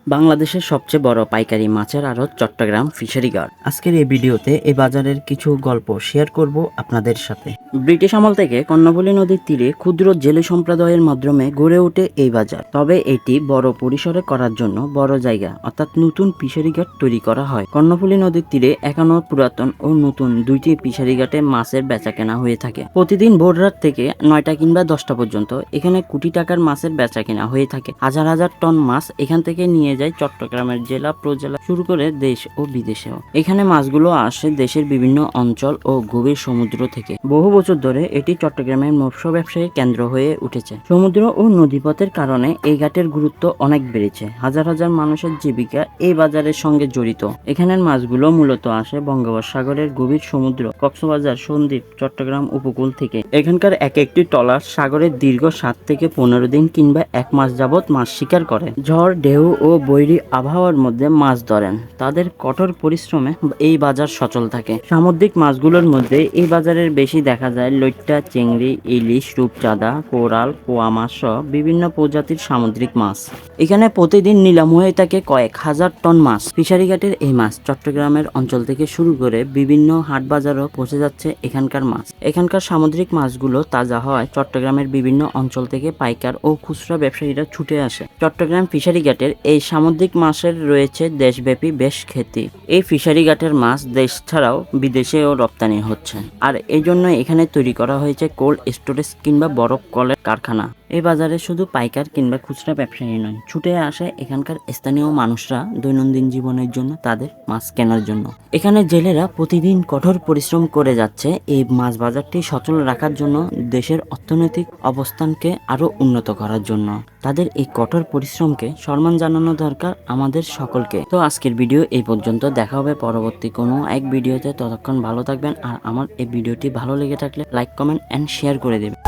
বাংলাদেশের সবচেয়ে বড় পাইকারি মাছের আড়ত চট্টগ্রাম ফিশারি ঘাট। আজকের এই ভিডিওতে এই বাজারের কিছু গল্প শেয়ার করব আপনাদের সাথে। ব্রিটিশ আমল থেকে কর্ণফুলী নদীর তীরে ক্ষুদ্র জেলে সম্প্রদায়ের মাধ্যমে গড়ে ওঠে এই বাজার। তবে এটি বড় পরিসরে করার জন্য বড় জায়গা অর্থাৎ নতুন ফিশারি ঘাট তৈরি করা হয়। কর্ণফুলী নদীর তীরে এখনো পুরাতন ও নতুন দুইটি ফিশারি ঘাটে মাছের বেচাকেনা হয়ে থাকে। প্রতিদিন ভোর রাত থেকে 9টা কিংবা 10টা পর্যন্ত এখানে কোটি টাকার মাছের বেচাকেনা হয়ে থাকে। হাজার হাজার টন মাছ এখান থেকে নিয়ে যায় চট্টগ্রামের জেলা প্রজেলা শুরু করে দেশ ও বিদেশেও। এখানে মাছগুলো আসে দেশের বিভিন্ন অঞ্চল ও গভীর সমুদ্র থেকে। বহু বছর ধরে এটি চট্টগ্রামের মৎস্য ব্যবসায়ী কেন্দ্র হয়ে উঠেছে। সমুদ্র ও নদীপথের কারণে এই ঘাটের গুরুত্ব অনেক বেড়েছে। হাজার হাজার মানুষের জীবিকা এই বাজারের সঙ্গে জড়িত। এখানের মাছগুলো মূলত আসে বঙ্গোপসাগরের গভীর সমুদ্র, কক্সবাজার, সন্দ্বীপ, চট্টগ্রাম উপকূল থেকে। এখানকার এক একটি ট্রলার সাগরের দীর্ঘ 7 থেকে 15 দিন কিংবা 1 মাস যাবৎ মাছ শিকার করে। ঝড়, ঢেউ ও বৈরী আবহাওয়ার মধ্যে মাছ ধরেন। তাদের কঠোর পরিশ্রমে এই বাজার সচল থাকে। সামুদ্রিক মাছগুলোর মধ্যে এই বাজারের বেশি দেখা যায় লইট্টা, চিংড়ি, ইলিশ, রূপচাঁদা, কোরাল, পোয়া মাছ সহ বিভিন্ন প্রজাতির সামুদ্রিক মাছ। এখানে প্রতিদিন নিলাম হয়ে থাকে কয়েক হাজার টন মাছ। ফিশারিঘাটের এই মাছ চট্টগ্রামের অঞ্চল থেকে শুরু করে বিভিন্ন হাট বাজারও পৌঁছে যাচ্ছে এখানকার মাছ। এখানকার সামুদ্রিক মাছগুলো তাজা হওয়ায় চট্টগ্রামের বিভিন্ন অঞ্চল থেকে পাইকার ও খুচরা ব্যবসায়ীরা ছুটে আসে। চট্টগ্রাম ফিশারিঘাটের এই সামুদ্রিক মাছের রয়েছে দেশব্যাপী বেশ খ্যাতি। এই ফিশারিঘাটের মাছ দেশ ছাড়াও বিদেশেও রপ্তানি হচ্ছে। আর এই জন্য এখানে তৈরি করা হয়েছে কোল্ড স্টোরেজ কিংবা বরফ কলের কারখানা। এই বাজারে শুধু পাইকার কিংবা খুচরা ব্যবসায়ী নয়, ছুটে আসে এখানকার স্থানীয় মানুষরা দৈনন্দিন জীবনের জন্য তাদের মাছ কেনার জন্য। এখানে জেলেরা প্রতিদিন কঠোর পরিশ্রম করে যাচ্ছে এই মাছ বাজারটি সচল রাখার জন্য, দেশের অর্থনৈতিক অবস্থানকে আরো উন্নত করার জন্য। তাদের এই কঠোর পরিশ্রমকে সম্মান জানানো দরকার আমাদের সকলকে। তো আজকের ভিডিও এই পর্যন্ত, দেখা হবে পরবর্তী কোনো এক ভিডিওতে। ততক্ষণ ভালো থাকবেন, আর আমার এই ভিডিওটি ভালো লেগে থাকলে লাইক, কমেন্ট এন্ড শেয়ার করে দেবেন।